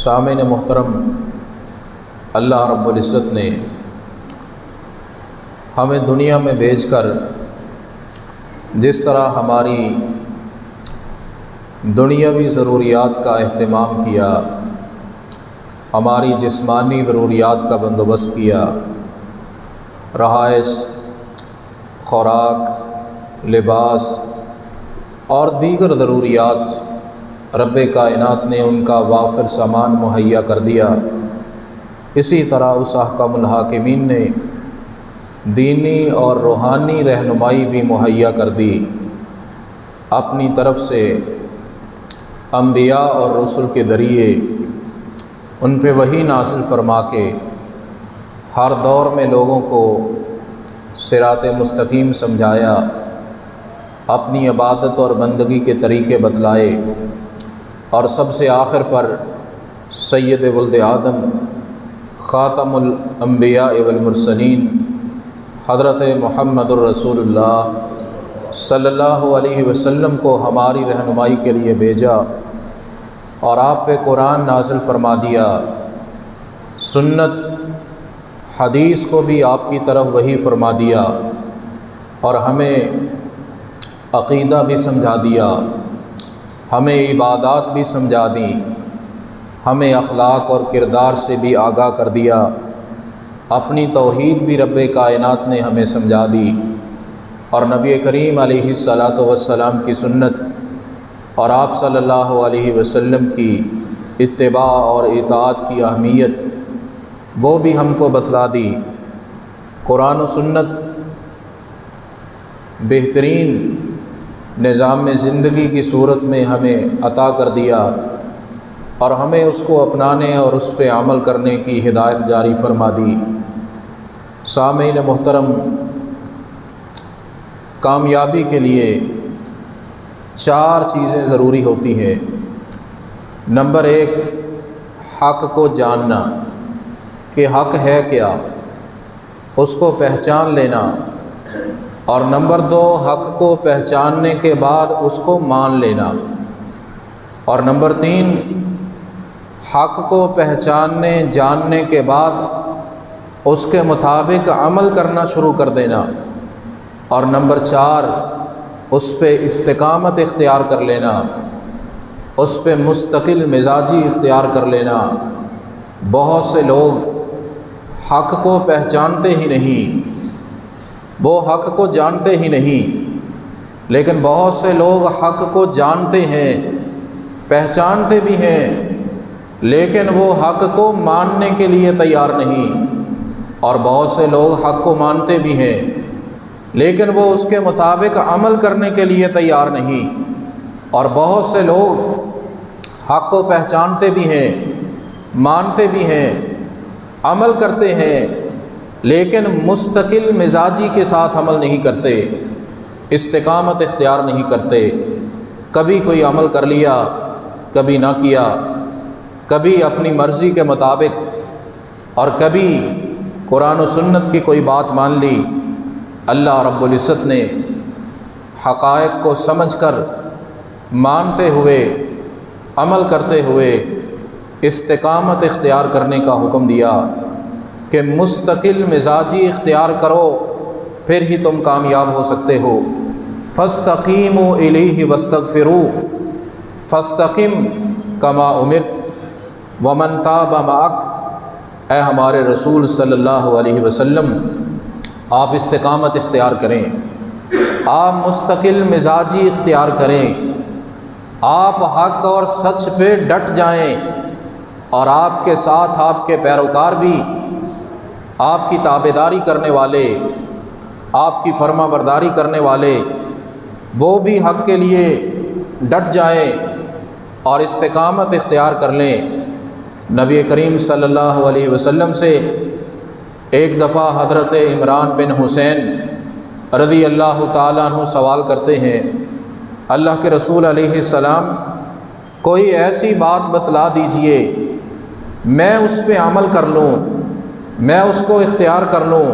سامعین محترم، اللہ رب العزت نے ہمیں دنیا میں بھیج کر جس طرح ہماری دنیاوی ضروریات کا اہتمام کیا، ہماری جسمانی ضروریات کا بندوبست کیا، رہائش، خوراک، لباس اور دیگر ضروریات رب کائنات نے ان کا وافر سامان مہیا کر دیا، اسی طرح اس احکم الحاکمین نے دینی اور روحانی رہنمائی بھی مہیا کر دی، اپنی طرف سے انبیاء اور رسل کے ذریعے ان پہ وحی نازل فرما کے ہر دور میں لوگوں کو صراط مستقیم سمجھایا، اپنی عبادت اور بندگی کے طریقے بتلائے، اور سب سے آخر پر سید ولد آدم خاتم الانبیاء والمرسلین حضرت محمد الرسول اللہ صلی اللہ علیہ وسلم کو ہماری رہنمائی کے لیے بھیجا، اور آپ پہ قرآن نازل فرما دیا، سنت حدیث کو بھی آپ کی طرف وحی فرما دیا، اور ہمیں عقیدہ بھی سمجھا دیا، ہمیں عبادات بھی سمجھا دی، ہمیں اخلاق اور کردار سے بھی آگاہ کر دیا، اپنی توحید بھی رب کائنات نے ہمیں سمجھا دی، اور نبی کریم علیہ الصلاۃ والسلام کی سنت اور آپ صلی اللہ علیہ وسلم کی اتباع اور اطاعت کی اہمیت وہ بھی ہم کو بتلا دی۔ قرآن و سنت بہترین نظام زندگی کی صورت میں ہمیں عطا کر دیا، اور ہمیں اس کو اپنانے اور اس پہ عمل کرنے کی ہدایت جاری فرما دی۔ سامعین محترم، کامیابی کے لیے 4 چیزیں ضروری ہوتی ہیں۔ نمبر 1، حق کو جاننا کہ حق ہے کیا، اس کو پہچان لینا، اور نمبر 2، حق کو پہچاننے کے بعد اس کو مان لینا، اور نمبر 3، حق کو پہچاننے جاننے کے بعد اس کے مطابق عمل کرنا شروع کر دینا، اور نمبر 4، اس پہ استقامت اختیار کر لینا، اس پہ مستقل مزاجی اختیار کر لینا۔ بہت سے لوگ حق کو پہچانتے ہی نہیں، وہ حق کو جانتے ہی نہیں، لیکن بہت سے لوگ حق کو جانتے ہیں، پہچانتے بھی ہیں، لیکن وہ حق کو ماننے کے لیے تیار نہیں، اور بہت سے لوگ حق کو مانتے بھی ہیں، لیکن وہ اس کے مطابق عمل کرنے کے لیے تیار نہیں، اور بہت سے لوگ حق کو پہچانتے بھی ہیں، مانتے بھی ہیں، عمل کرتے ہیں، لیکن مستقل مزاجی کے ساتھ عمل نہیں کرتے، استقامت اختیار نہیں کرتے، کبھی کوئی عمل کر لیا، کبھی نہ کیا، کبھی اپنی مرضی کے مطابق، اور کبھی قرآن و سنت کی کوئی بات مان لی۔ اللہ رب العزت نے حقائق کو سمجھ کر، مانتے ہوئے، عمل کرتے ہوئے استقامت اختیار کرنے کا حکم دیا کہ مستقل مزاجی اختیار کرو، پھر ہی تم کامیاب ہو سکتے ہو۔ فاستقیموا الیہ واستغفروہ فاستقم کما امرت ومن تاب معک۔ اے ہمارے رسول صلی اللہ علیہ وسلم، آپ استقامت اختیار کریں، آپ مستقل مزاجی اختیار کریں، آپ حق اور سچ پہ ڈٹ جائیں، اور آپ کے ساتھ آپ کے پیروکار بھی، آپ کی تابعداری کرنے والے، آپ کی فرما برداری کرنے والے، وہ بھی حق کے لیے ڈٹ جائیں اور استقامت اختیار کر لیں۔ نبی کریم صلی اللہ علیہ وسلم سے ایک دفعہ حضرت عمران بن حسین رضی اللہ تعالیٰ عنہ سوال کرتے ہیں، اللہ کے رسول علیہ السلام، کوئی ایسی بات بتلا دیجئے میں اس پہ عمل کر لوں، میں اس کو اختیار کر لوں،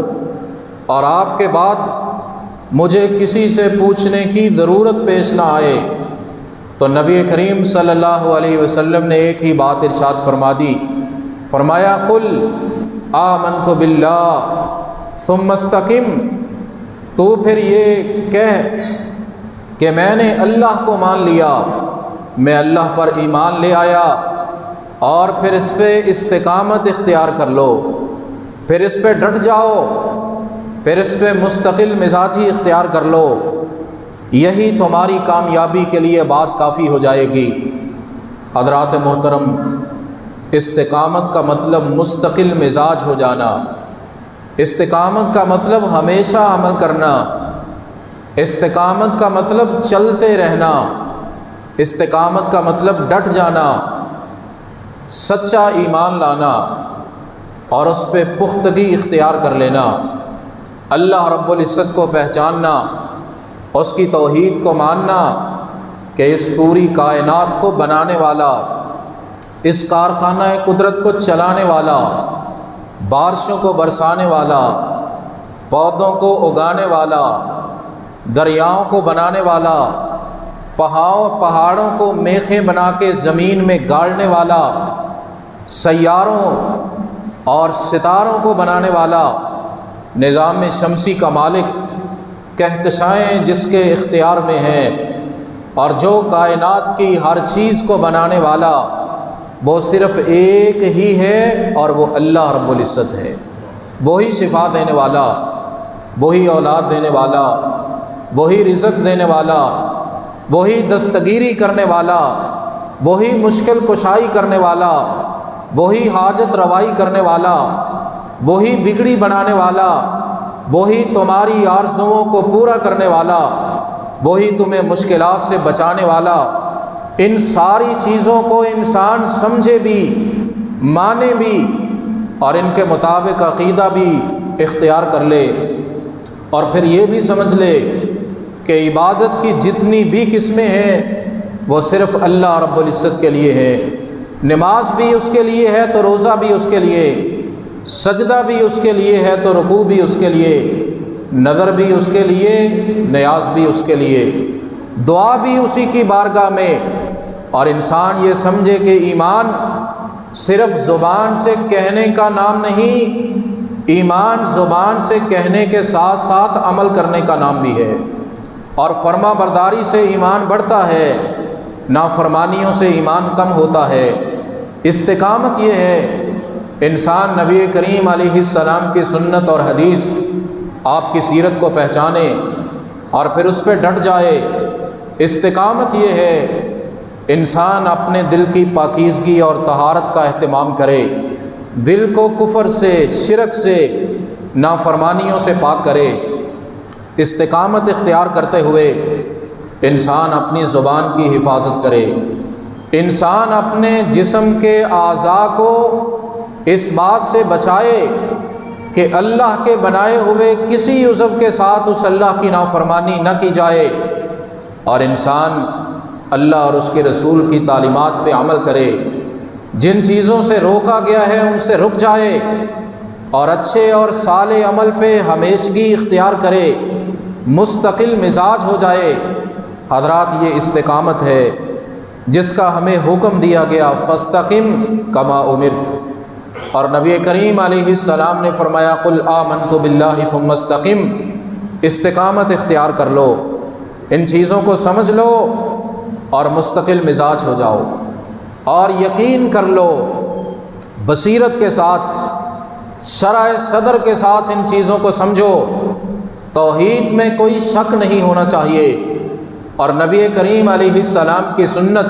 اور آپ کے بعد مجھے کسی سے پوچھنے کی ضرورت پیش نہ آئے۔ تو نبی کریم صلی اللہ علیہ وسلم نے ایک ہی بات ارشاد فرما دی، فرمایا قل آمنت باللہ ثم استقم، تو پھر یہ کہہ کہ میں نے اللہ کو مان لیا، میں اللہ پر ایمان لے آیا، اور پھر اس پہ استقامت اختیار کر لو، پھر اس پہ ڈٹ جاؤ، پھر اس پہ مستقل مزاجی اختیار کر لو، یہی تمہاری کامیابی کے لیے بات کافی ہو جائے گی۔ حضرات محترم، استقامت کا مطلب مستقل مزاج ہو جانا، استقامت کا مطلب ہمیشہ عمل کرنا، استقامت کا مطلب چلتے رہنا، استقامت کا مطلب ڈٹ جانا، سچا ایمان لانا اور اس پہ پختگی اختیار کر لینا، اللہ رب العزت کو پہچاننا، اس کی توحید کو ماننا کہ اس پوری کائنات کو بنانے والا، اس کارخانہ قدرت کو چلانے والا، بارشوں کو برسانے والا، پودوں کو اگانے والا، دریاؤں کو بنانے والا، پہاڑوں کو میخیں بنا کے زمین میں گاڑنے والا، سیاروں اور ستاروں کو بنانے والا، نظام شمسی کا مالک، کہکشائیں جس کے اختیار میں ہیں، اور جو کائنات کی ہر چیز کو بنانے والا وہ صرف ایک ہی ہے، اور وہ اللہ رب العزت ہے۔ وہی شفا دینے والا، وہی اولاد دینے والا، وہی رزق دینے والا، وہی دستگیری کرنے والا، وہی مشکل کشائی کرنے والا، وہی حاجت روائی کرنے والا، وہی بگڑی بنانے والا، وہی تمہاری آرزوؤں کو پورا کرنے والا، وہی تمہیں مشکلات سے بچانے والا۔ ان ساری چیزوں کو انسان سمجھے بھی، مانے بھی، اور ان کے مطابق عقیدہ بھی اختیار کر لے، اور پھر یہ بھی سمجھ لے کہ عبادت کی جتنی بھی قسمیں ہیں وہ صرف اللہ رب العزت کے لیے ہے۔ نماز بھی اس کے لیے ہے تو روزہ بھی اس کے لیے، سجدہ بھی اس کے لیے ہے تو رکوع بھی اس کے لیے، نظر بھی اس کے لیے، نیاز بھی اس کے لیے، دعا بھی اسی کی بارگاہ میں۔ اور انسان یہ سمجھے کہ ایمان صرف زبان سے کہنے کا نام نہیں، ایمان زبان سے کہنے کے ساتھ ساتھ عمل کرنے کا نام بھی ہے، اور فرما برداری سے ایمان بڑھتا ہے، نافرمانیوں سے ایمان کم ہوتا ہے۔ استقامت یہ ہے انسان نبی کریم علیہ السلام کی سنت اور حدیث، آپ کی سیرت کو پہچانے اور پھر اس پہ ڈٹ جائے۔ استقامت یہ ہے انسان اپنے دل کی پاکیزگی اور طہارت کا اہتمام کرے، دل کو کفر سے، شرک سے، نافرمانیوں سے پاک کرے۔ استقامت اختیار کرتے ہوئے انسان اپنی زبان کی حفاظت کرے، انسان اپنے جسم کے اعضاء کو اس بات سے بچائے کہ اللہ کے بنائے ہوئے کسی عضو کے ساتھ اس اللہ کی نافرمانی نہ کی جائے، اور انسان اللہ اور اس کے رسول کی تعلیمات پہ عمل کرے، جن چیزوں سے روکا گیا ہے ان سے رک جائے، اور اچھے اور صالح عمل پہ ہمیشگی اختیار کرے، مستقل مزاج ہو جائے۔ حضرات، یہ استقامت ہے جس کا ہمیں حکم دیا گیا، فاستقم کما امرت، اور نبی کریم علیہ السلام نے فرمایا قل آمنت باللہ ثم استقم، استقامت اختیار کر لو، ان چیزوں کو سمجھ لو اور مستقل مزاج ہو جاؤ، اور یقین کر لو بصیرت کے ساتھ، شرح صدر کے ساتھ ان چیزوں کو سمجھو۔ توحید میں کوئی شک نہیں ہونا چاہیے، اور نبی کریم علیہ السلام کی سنت،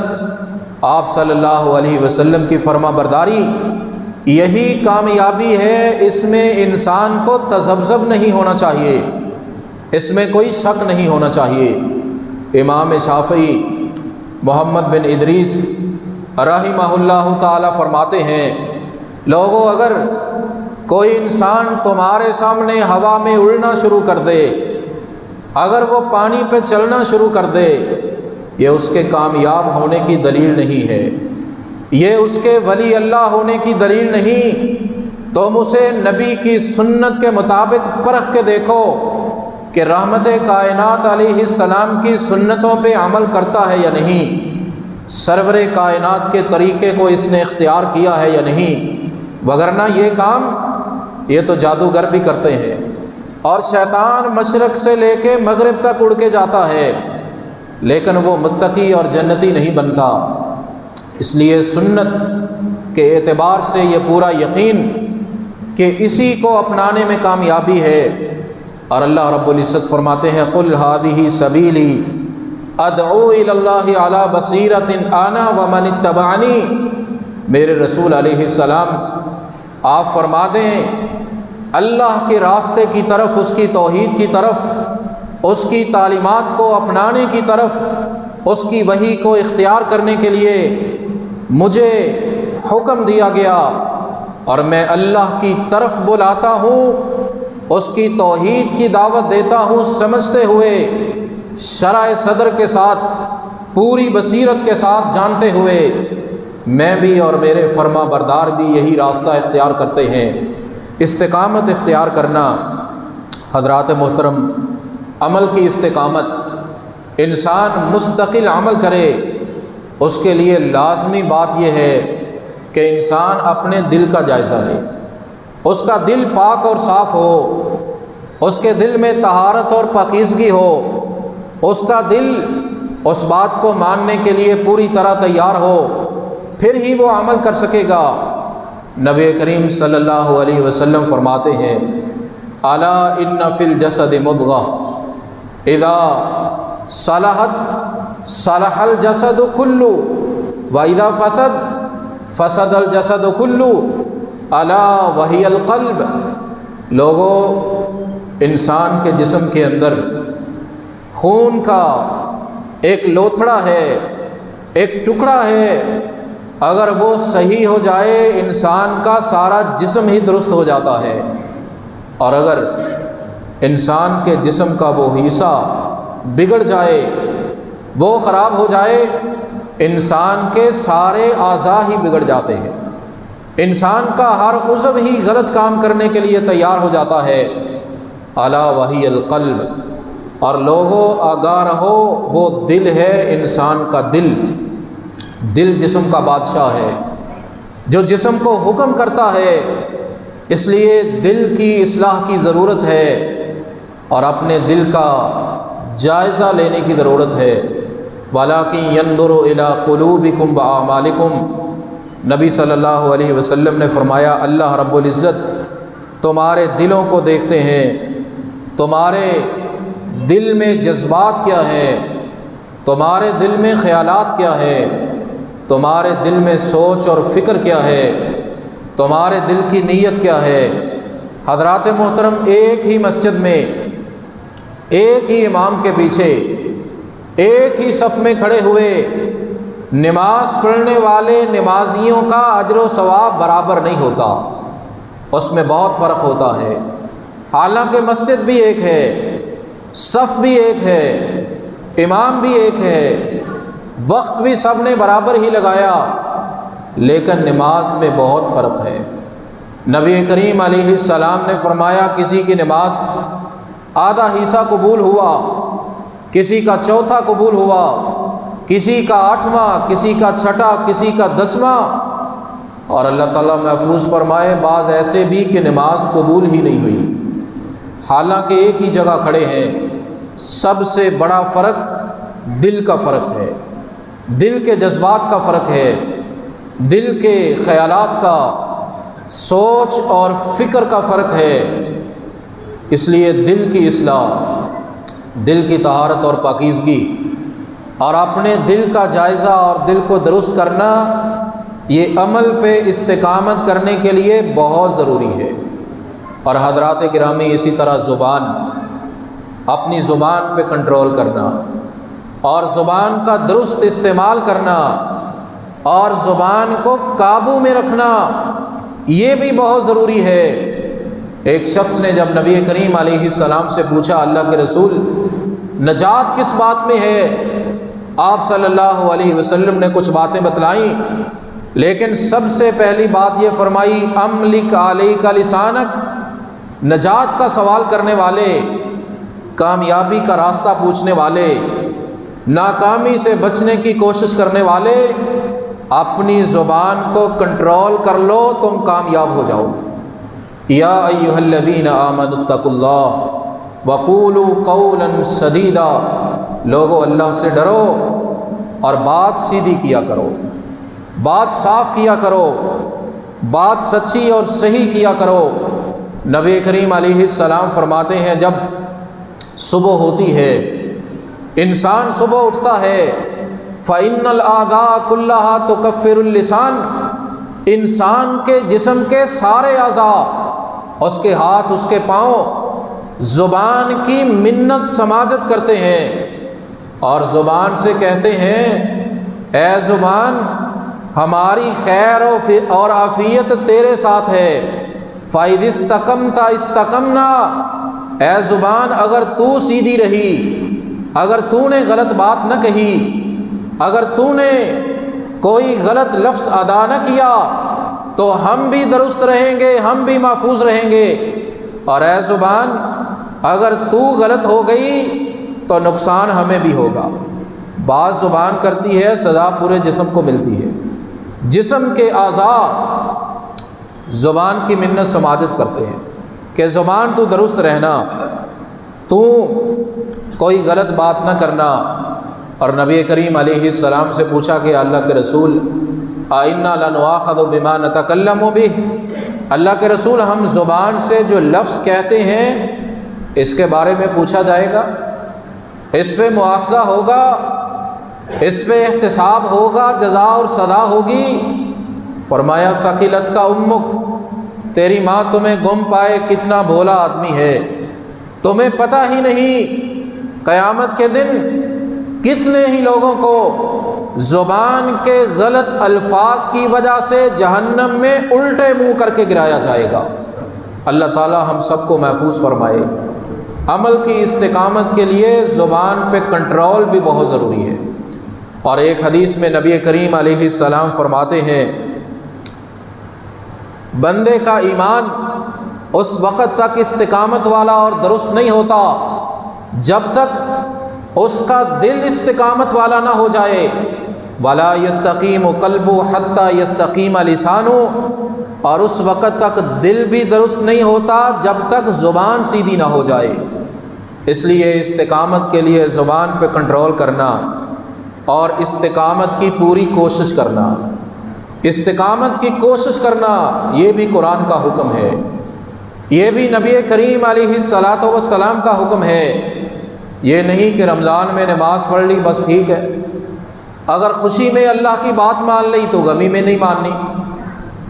آپ صلی اللہ علیہ وسلم کی فرما برداری، یہی کامیابی ہے۔ اس میں انسان کو تذبذب نہیں ہونا چاہیے، اس میں کوئی شک نہیں ہونا چاہیے۔ امام شافعی محمد بن ادریس رحمہ اللہ تعالی فرماتے ہیں، لوگوں، اگر کوئی انسان تمہارے سامنے ہوا میں اڑنا شروع کر دے، اگر وہ پانی پہ چلنا شروع کر دے، یہ اس کے کامیاب ہونے کی دلیل نہیں ہے، یہ اس کے ولی اللہ ہونے کی دلیل نہیں۔ تم اسے نبی کی سنت کے مطابق پرکھ کے دیکھو کہ رحمت کائنات علیہ السلام کی سنتوں پہ عمل کرتا ہے یا نہیں۔ سرور کائنات کے طریقے کو اس نے اختیار کیا ہے یا نہیں، وگرنہ یہ کام یہ تو جادوگر بھی کرتے ہیں، اور شیطان مشرق سے لے کے مغرب تک اڑ کے جاتا ہے، لیکن وہ متقی اور جنتی نہیں بنتا۔ اس لیے سنت کے اعتبار سے یہ پورا یقین کہ اسی کو اپنانے میں کامیابی ہے۔ اور اللہ رب العزت فرماتے ہیں قُلْ هَٰذِهِ سَبِيلِي ادعو الی اللہ علی بصیرۃ انا ومن اتبعنی، میرے رسول علیہ السلام آپ فرما دیں اللہ کے راستے کی طرف، اس کی توحید کی طرف، اس کی تعلیمات کو اپنانے کی طرف، اس کی وحی کو اختیار کرنے کے لیے مجھے حکم دیا گیا، اور میں اللہ کی طرف بلاتا ہوں، اس کی توحید کی دعوت دیتا ہوں، سمجھتے ہوئے شرح صدر کے ساتھ، پوری بصیرت کے ساتھ، جانتے ہوئے میں بھی اور میرے فرما بردار بھی یہی راستہ اختیار کرتے ہیں۔ استقامت اختیار کرنا حضرات محترم، عمل کی استقامت، انسان مستقل عمل کرے، اس کے لیے لازمی بات یہ ہے کہ انسان اپنے دل کا جائزہ لے، اس کا دل پاک اور صاف ہو، اس کے دل میں طہارت اور پاکیزگی ہو، اس کا دل اس بات کو ماننے کے لیے پوری طرح تیار ہو، پھر ہی وہ عمل کر سکے گا۔ نبی کریم صلی اللہ علیہ وسلم فرماتے ہیں الا ان فی الجسد مضغہ اذا صلحت صلح الجسد کلہ واذا فسد الجسد کلہ الا وہی القلب۔ لوگوں، انسان کے جسم کے اندر خون کا ایک لوتھڑا ہے، ایک ٹکڑا ہے، اگر وہ صحیح ہو جائے انسان کا سارا جسم ہی درست ہو جاتا ہے، اور اگر انسان کے جسم کا وہ حصہ بگڑ جائے، وہ خراب ہو جائے، انسان کے سارے اعضاء ہی بگڑ جاتے ہیں، انسان کا ہر عضو ہی غلط کام کرنے کے لیے تیار ہو جاتا ہے۔ الا وہی القلب، اور لوگوں آگاہ رہو، وہ دل ہے، انسان کا دل، دل جسم کا بادشاہ ہے جو جسم کو حکم کرتا ہے، اس لیے دل کی اصلاح کی ضرورت ہے اور اپنے دل کا جائزہ لینے کی ضرورت ہے۔ وَلَٰكِن يَنظُرُ إِلَىٰ قُلُوبِكُمْ وَأَعْمَالِكُمْ، نبی صلی اللہ علیہ وسلم نے فرمایا اللہ رب العزت تمہارے دلوں کو دیکھتے ہیں، تمہارے دل میں جذبات کیا ہے، تمہارے دل میں خیالات کیا ہے، تمہارے دل میں سوچ اور فکر کیا ہے، تمہارے دل کی نیت کیا ہے۔ حضرات محترم، ایک ہی مسجد میں، ایک ہی امام کے پیچھے، ایک ہی صف میں کھڑے ہوئے نماز پڑھنے والے نمازیوں کا اجر و ثواب برابر نہیں ہوتا، اس میں بہت فرق ہوتا ہے۔ حالانکہ مسجد بھی ایک ہے، صف بھی ایک ہے، امام بھی ایک ہے، وقت بھی سب نے برابر ہی لگایا، لیکن نماز میں بہت فرق ہے۔ نبی کریم علیہ السلام نے فرمایا کسی کی نماز آدھا حصہ قبول ہوا، کسی کا چوتھا قبول ہوا، کسی کا 8واں، کسی کا 6واں، کسی کا 10واں، اور اللہ تعالیٰ محفوظ فرمائے بعض ایسے بھی کہ نماز قبول ہی نہیں ہوئی، حالانکہ ایک ہی جگہ کھڑے ہیں۔ سب سے بڑا فرق دل کا فرق ہے، دل کے جذبات کا فرق ہے، دل کے خیالات کا، سوچ اور فکر کا فرق ہے۔ اس لیے دل کی اصلاح، دل کی طہارت اور پاکیزگی، اور اپنے دل کا جائزہ اور دل کو درست کرنا، یہ عمل پہ استقامت کرنے کے لیے بہت ضروری ہے۔ اور حضرات گرامی، اسی طرح زبان، اپنی زبان پہ کنٹرول کرنا اور زبان کا درست استعمال کرنا اور زبان کو قابو میں رکھنا، یہ بھی بہت ضروری ہے۔ ایک شخص نے جب نبی کریم علیہ السلام سے پوچھا اللہ کے رسول نجات کس بات میں ہے، آپ صلی اللہ علیہ وسلم نے کچھ باتیں بتلائیں، لیکن سب سے پہلی بات یہ فرمائی املک علیک لسانک، نجات کا سوال کرنے والے، کامیابی کا راستہ پوچھنے والے، ناکامی سے بچنے کی کوشش کرنے والے اپنی زبان کو کنٹرول کر لو، تم کامیاب ہو جاؤ گے۔ یا ایھا الذین آمنوا اتقوا اللہ وقولوا قولا سدیدا، لوگو اللہ سے ڈرو اور بات سیدھی کیا کرو، بات صاف کیا کرو، بات سچی اور صحیح کیا کرو۔ نبی کریم علیہ السلام فرماتے ہیں جب صبح ہوتی ہے، انسان صبح اٹھتا ہے، فَإِنَّ الْأَعْضَاءَ كُلَّهَا تُكَفِّرُ اللسان، انسان کے جسم کے سارے اعضاء، اس کے ہاتھ، اس کے پاؤں زبان کی منت سماجت کرتے ہیں اور زبان سے کہتے ہیں اے زبان ہماری خیر اور عافیت تیرے ساتھ ہے، فَإِذِ اسْتَقَمْتَ اسْتَقَمْنَا، اے زبان اگر تو سیدھی رہی، اگر تو نے غلط بات نہ کہی، اگر تو نے کوئی غلط لفظ ادا نہ کیا تو ہم بھی درست رہیں گے، ہم بھی محفوظ رہیں گے، اور اے زبان اگر تو غلط ہو گئی تو نقصان ہمیں بھی ہوگا۔ بعض زبان کرتی ہے سزا پورے جسم کو ملتی ہے، جسم کے اعضاء زبان کی منت سماجت کرتے ہیں کہ زبان تو درست رہنا، تو کوئی غلط بات نہ کرنا۔ اور نبی کریم علیہ السلام سے پوچھا کہ اللہ کے رسول اَإِنَّا لَنُؤَاخَذُ بِمَا نَتَكَلَّمُ بِهِ، اللہ کے رسول ہم زبان سے جو لفظ کہتے ہیں اس کے بارے میں پوچھا جائے گا، اس پہ مواخذہ ہوگا، اس پہ احتساب ہوگا، جزا اور سزا ہوگی۔ فرمایا ثقلت کا امک، تیری ماں تمہیں گم پائے کتنا بھولا آدمی ہے، تمہیں پتہ ہی نہیں قیامت کے دن کتنے ہی لوگوں کو زبان کے غلط الفاظ کی وجہ سے جہنم میں الٹے منہ کر کے گرایا جائے گا۔ اللہ تعالی ہم سب کو محفوظ فرمائے۔ عمل کی استقامت کے لیے زبان پہ کنٹرول بھی بہت ضروری ہے۔ اور ایک حدیث میں نبی کریم علیہ السلام فرماتے ہیں بندے کا ایمان اس وقت تک استقامت والا اور درست نہیں ہوتا جب تک اس کا دل استقامت والا نہ ہو جائے۔ وَلَا يَسْتَقِيمُ قَلْبُهُ حَتَّى يَسْتَقِيمَ لِسَانُهُ، اور اس وقت تک دل بھی درست نہیں ہوتا جب تک زبان سیدھی نہ ہو جائے۔ اس لیے استقامت کے لیے زبان پہ کنٹرول کرنا اور استقامت کی پوری کوشش کرنا، استقامت کی کوشش کرنا، یہ بھی قرآن کا حکم ہے، یہ بھی نبی کریم علیہ السلام کا حکم ہے۔ یہ نہیں کہ رمضان میں نماز پڑھ لی بس ٹھیک ہے، اگر خوشی میں اللہ کی بات مان لی تو غمی میں نہیں ماننی،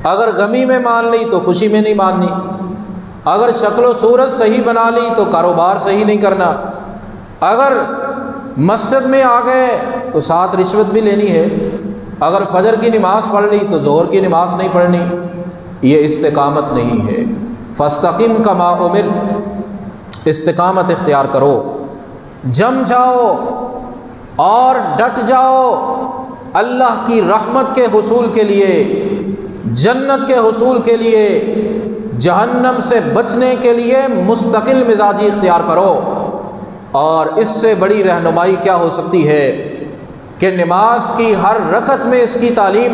اگر غمی میں مان لی تو خوشی میں نہیں ماننی، اگر شکل و صورت صحیح بنا لی تو کاروبار صحیح نہیں کرنا، اگر مسجد میں آ گئے تو ساتھ رشوت بھی لینی ہے، اگر فجر کی نماز پڑھ لی تو ظہر کی نماز نہیں پڑھنی، یہ استقامت نہیں ہے۔ فاستقم کما امرت، استقامت اختیار کرو، جم جاؤ اور ڈٹ جاؤ اللہ کی رحمت کے حصول کے لیے، جنت کے حصول کے لیے، جہنم سے بچنے کے لیے مستقل مزاجی اختیار کرو۔ اور اس سے بڑی رہنمائی کیا ہو سکتی ہے کہ نماز کی ہر رکعت میں اس کی تعلیم،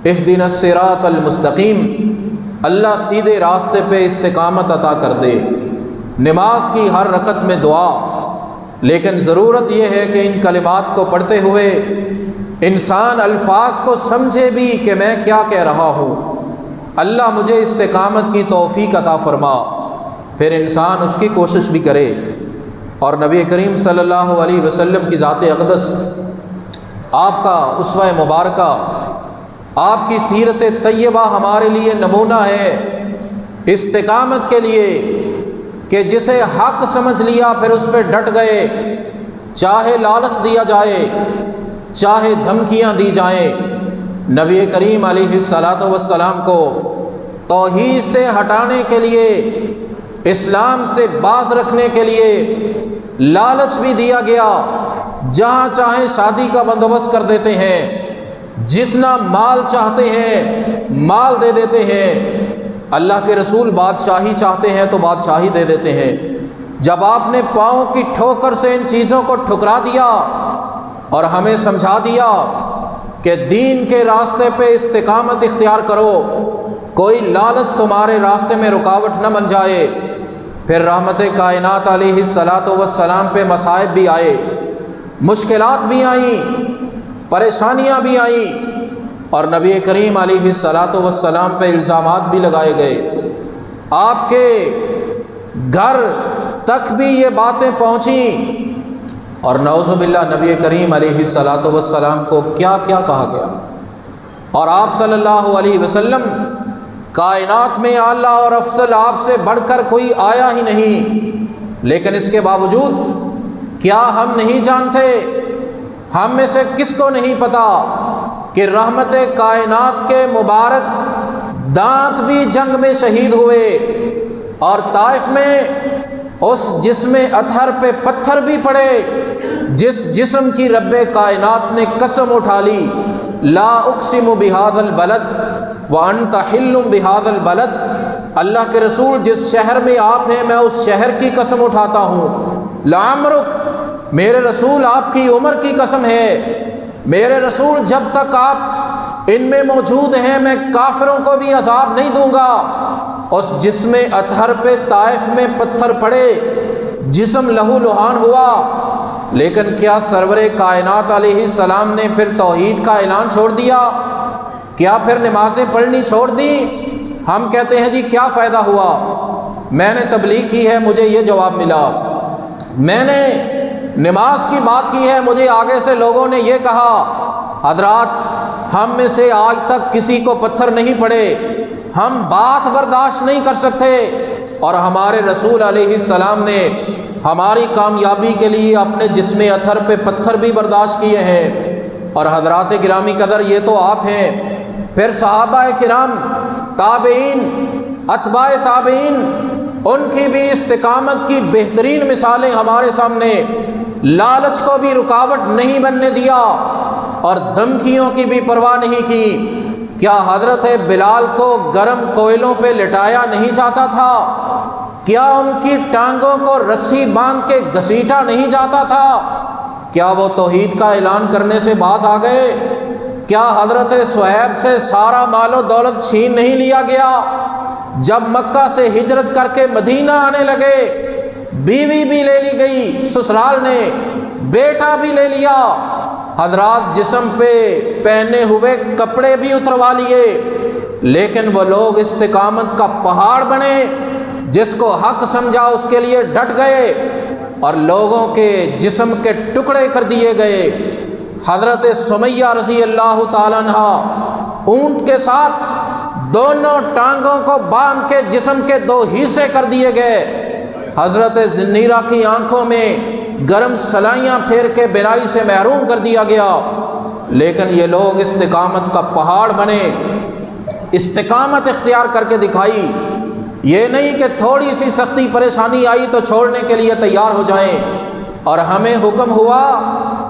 اہدنا الصراط المستقیم، اللہ سیدھے راستے پہ استقامت عطا کر دے۔ نماز کی ہر رکعت میں دعا، لیکن ضرورت یہ ہے کہ ان کلمات کو پڑھتے ہوئے انسان الفاظ کو سمجھے بھی کہ میں کیا کہہ رہا ہوں، اللہ مجھے استقامت کی توفیق عطا فرما، پھر انسان اس کی کوشش بھی کرے۔ اور نبی کریم صلی اللہ علیہ وسلم کی ذات اقدس، آپ کا اسوہ مبارکہ، آپ کی سیرت طیبہ ہمارے لیے نمونہ ہے استقامت کے لیے، کہ جسے حق سمجھ لیا پھر اس پہ ڈٹ گئے، چاہے لالچ دیا جائے، چاہے دھمکیاں دی جائیں۔ نبی کریم علیہ السلام کو توحید سے ہٹانے کے لیے، اسلام سے باز رکھنے کے لیے لالچ بھی دیا گیا، جہاں چاہیں شادی کا بندوبست کر دیتے ہیں، جتنا مال چاہتے ہیں مال دے دیتے ہیں، اللہ کے رسول بادشاہی چاہتے ہیں تو بادشاہی دے دیتے ہیں۔ جب آپ نے پاؤں کی ٹھوکر سے ان چیزوں کو ٹھکرا دیا اور ہمیں سمجھا دیا کہ دین کے راستے پہ استقامت اختیار کرو، کوئی لالچ تمہارے راستے میں رکاوٹ نہ بن جائے۔ پھر رحمت کائنات علیہ الصلاۃ والسلام پہ مصائب بھی آئے، مشکلات بھی آئیں، پریشانیاں بھی آئیں، اور نبی کریم علیہ الصلاۃ والسلام پہ الزامات بھی لگائے گئے۔ آپ کے گھر تک بھی یہ باتیں پہنچیں، اور نعوذ باللہ نبی کریم علیہ الصلاۃ والسلام کو کیا کیا کہا گیا، اور آپ صلی اللہ علیہ وسلم کائنات میں اعلیٰ اور افضل آپ سے بڑھ کر کوئی آیا ہی نہیں، لیکن اس کے باوجود کیا ہم نہیں جانتے، ہم میں سے کس کو نہیں پتا کہ رحمت کائنات کے مبارک دانت بھی جنگ میں شہید ہوئے، اور طائف میں اس جسم اطہر پہ پتھر بھی پڑے، جس جسم کی رب کائنات نے قسم اٹھا لی، لا اقسم بہذا البلد وانت حل بہذا البلد، اللہ کے رسول جس شہر میں آپ ہیں میں اس شہر کی قسم اٹھاتا ہوں، لعمرک، میرے رسول آپ کی عمر کی قسم ہے، میرے رسول جب تک آپ ان میں موجود ہیں میں کافروں کو بھی عذاب نہیں دوں گا۔ اس جسم اطہر پہ طائف میں پتھر پڑے، جسم لہو لہان ہوا، لیکن کیا سرور کائنات علیہ السلام نے پھر توحید کا اعلان چھوڑ دیا؟ کیا پھر نمازیں پڑھنی چھوڑ دی؟ ہم کہتے ہیں جی کیا فائدہ ہوا، میں نے تبلیغ کی ہے مجھے یہ جواب ملا، میں نے نماز کی بات کی ہے مجھے آگے سے لوگوں نے یہ کہا۔ حضرات ہم میں سے آج تک کسی کو پتھر نہیں پڑے، ہم بات برداشت نہیں کر سکتے، اور ہمارے رسول علیہ السلام نے ہماری کامیابی کے لیے اپنے جسم اطہر پہ پتھر بھی برداشت کیے ہیں۔ اور حضرات گرامی قدر یہ تو آپ ہیں، پھر صحابہ کرام، تابعین، اتباع تابعین، ان کی بھی استقامت کی بہترین مثالیں ہمارے سامنے، لالچ کو بھی رکاوٹ نہیں بننے دیا اور دھمکیوں کی بھی پرواہ نہیں کی۔ کیا حضرت بلال کو گرم کوئلوں پہ لٹایا نہیں جاتا تھا؟ کیا ان کی ٹانگوں کو رسی باندھ کے گھسیٹا نہیں جاتا تھا؟ کیا وہ توحید کا اعلان کرنے سے باز آ گئے؟ کیا حضرت صہیب سے سارا مال و دولت چھین نہیں لیا گیا؟ جب مکہ سے ہجرت کر کے مدینہ آنے لگے بیوی بھی لے لی گئی سسرال نے، بیٹا بھی لے لیا، حضرات جسم پہ پہنے ہوئے کپڑے بھی اتروا لیے، لیکن وہ لوگ استقامت کا پہاڑ بنے، جس کو حق سمجھا اس کے لیے ڈٹ گئے اور لوگوں کے جسم کے ٹکڑے کر دیے گئے۔ حضرت سمیہ رضی اللہ تعالیٰ عنہ اونٹ کے ساتھ دونوں ٹانگوں کو باندھ کے جسم کے دو حصے کر دیے گئے، حضرت زنیرہ کی آنکھوں میں گرم سلائیاں پھیر کے بینائی سے محروم کر دیا گیا، لیکن یہ لوگ استقامت کا پہاڑ بنے، استقامت اختیار کر کے دکھائی۔ یہ نہیں کہ تھوڑی سی سختی پریشانی آئی تو چھوڑنے کے لیے تیار ہو جائیں، اور ہمیں حکم ہوا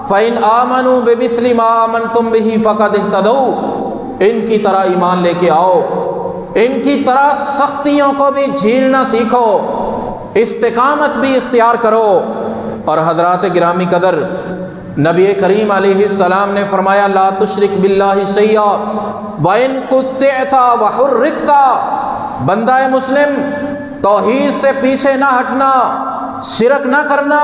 فَإِنْ آمَنُوا بِمِثْلِ مَا آمَنْتُمْ بِهِ فَقَدِ اهْتَدَوْا، ان کی طرح ایمان لے کے آؤ، ان کی طرح سختیوں کو بھی جھیلنا سیکھو، استقامت بھی اختیار کرو۔ اور حضرات گرامی قدر نبی کریم علیہ السلام نے فرمایا لا تشرک باللہ شیئا وَإِن قُطِعْتَ وَحُرِّقْتَ، بندہ مسلم توحید سے پیچھے نہ ہٹنا، شرک نہ کرنا،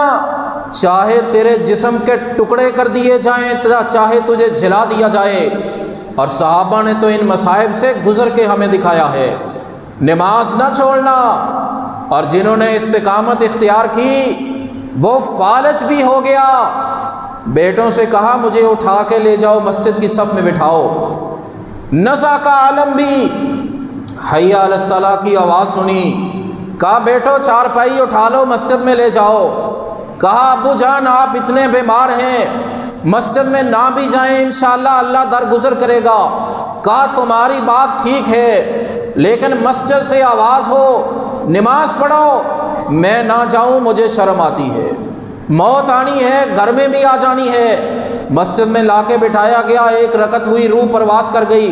چاہے تیرے جسم کے ٹکڑے کر دیے جائیں، چاہے تجھے جلا دیا جائے۔ اور صحابہ نے تو ان مصائب سے گزر کے ہمیں دکھایا ہے، نماز نہ چھوڑنا، اور جنہوں نے استقامت اختیار کی وہ فالج بھی ہو گیا، بیٹوں سے کہا مجھے اٹھا کے لے جاؤ مسجد کی صف میں بٹھاؤ، نزع کا عالم بھی، حی علی الصلاۃ کی آواز سنی، کہا بیٹو چارپائی اٹھا لو مسجد میں لے جاؤ، کہا ابو جان آپ اتنے بیمار ہیں مسجد میں نہ بھی جائیں انشاءاللہ اللہ درگزر کرے گا، کہا تمہاری بات ٹھیک ہے لیکن مسجد سے آواز ہو نماز پڑھو، میں نہ جاؤں مجھے شرم آتی ہے، موت آنی ہے گھر میں بھی آ جانی ہے۔ مسجد میں لا کے بٹھایا گیا، ایک رکعت ہوئی روح پرواز کر گئی۔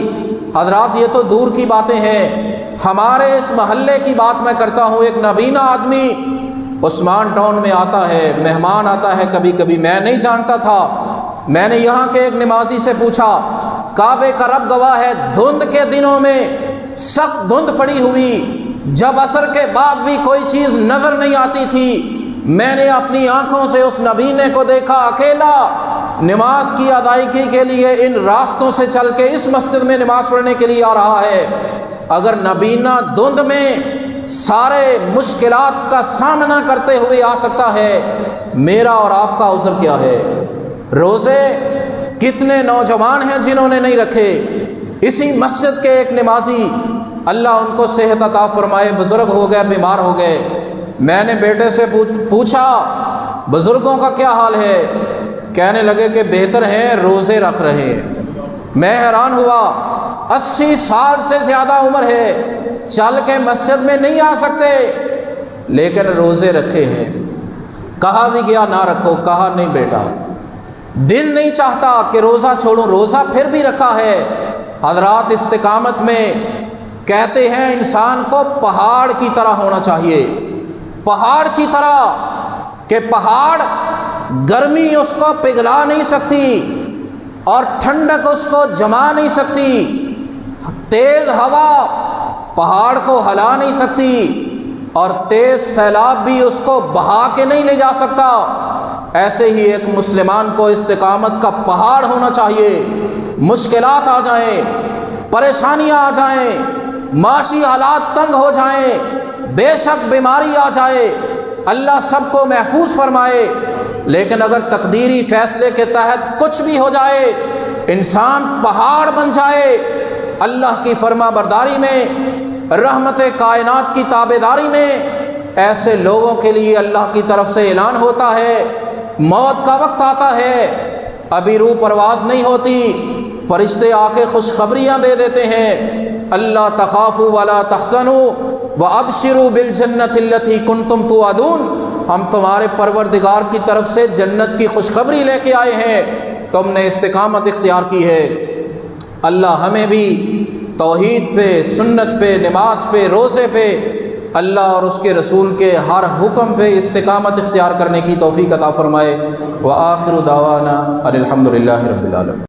حضرات یہ تو دور کی باتیں ہیں، ہمارے اس محلے کی بات میں کرتا ہوں، ایک نابینا آدمی عثمان ٹاؤن میں آتا ہے، مہمان آتا ہے کبھی کبھی، میں نہیں جانتا تھا میں نے یہاں کے ایک نمازی سے پوچھا، کعبے کا رب گواہ ہے، دھند کے دنوں میں سخت دھند پڑی ہوئی، جب عصر کے بعد بھی کوئی چیز نظر نہیں آتی تھی، میں نے اپنی آنکھوں سے اس نبینے کو دیکھا اکیلا نماز کی ادائیگی کے لیے ان راستوں سے چل کے اس مسجد میں نماز پڑھنے کے لیے آ رہا ہے۔ اگر نبینا دھند میں سارے مشکلات کا سامنا کرتے ہوئے آ سکتا ہے، میرا اور آپ کا عذر کیا ہے؟ روزے کتنے نوجوان ہیں جنہوں نے نہیں رکھے۔ اسی مسجد کے ایک نمازی، اللہ ان کو صحت عطا فرمائے، بزرگ ہو گئے، بیمار ہو گئے، میں نے بیٹے سے پوچھا بزرگوں کا کیا حال ہے؟ کہنے لگے کہ بہتر ہیں، روزے رکھ رہے ہیں۔ میں حیران ہوا، 80 سال سے زیادہ عمر ہے، چل کے مسجد میں نہیں آ سکتے، لیکن روزے رکھے ہیں۔ کہا بھی گیا نہ رکھو، کہا نہیں بیٹا، دل نہیں چاہتا کہ روزہ چھوڑوں، روزہ پھر بھی رکھا ہے۔ حضرات استقامت میں کہتے ہیں انسان کو پہاڑ کی طرح ہونا چاہیے، پہاڑ کی طرح کہ پہاڑ گرمی اس کو پگھلا نہیں سکتی اور ٹھنڈک اس کو جما نہیں سکتی، تیز ہوا پہاڑ کو ہلا نہیں سکتی اور تیز سیلاب بھی اس کو بہا کے نہیں لے جا سکتا۔ ایسے ہی ایک مسلمان کو استقامت کا پہاڑ ہونا چاہیے۔ مشکلات آ جائیں، پریشانیاں آ جائیں، معاشی حالات تنگ ہو جائیں، بے شک بیماری آ جائے، اللہ سب کو محفوظ فرمائے، لیکن اگر تقدیری فیصلے کے تحت کچھ بھی ہو جائے، انسان پہاڑ بن جائے، اللہ کی فرما برداری میں، رحمت کائنات کی تابعداری میں، ایسے لوگوں کے لیے اللہ کی طرف سے اعلان ہوتا ہے، موت کا وقت آتا ہے، ابھی روح پرواز نہیں ہوتی، فرشتے آ کے خوشخبریاں دے دیتے ہیں، اللہ تخافوا ولا تحزنوا وابشروا بالجنۃ التي کنتم توعدون، ہم تمہارے پروردگار کی طرف سے جنت کی خوشخبری لے کے آئے ہیں، تم نے استقامت اختیار کی ہے۔ اللہ ہمیں بھی توحید پہ، سنت پہ، نماز پہ، روزے پہ، اللہ اور اس کے رسول کے ہر حکم پہ استقامت اختیار کرنے کی توفیق عطا فرمائے۔ وآخر دعوانا ان الحمد للہ رب العالمین۔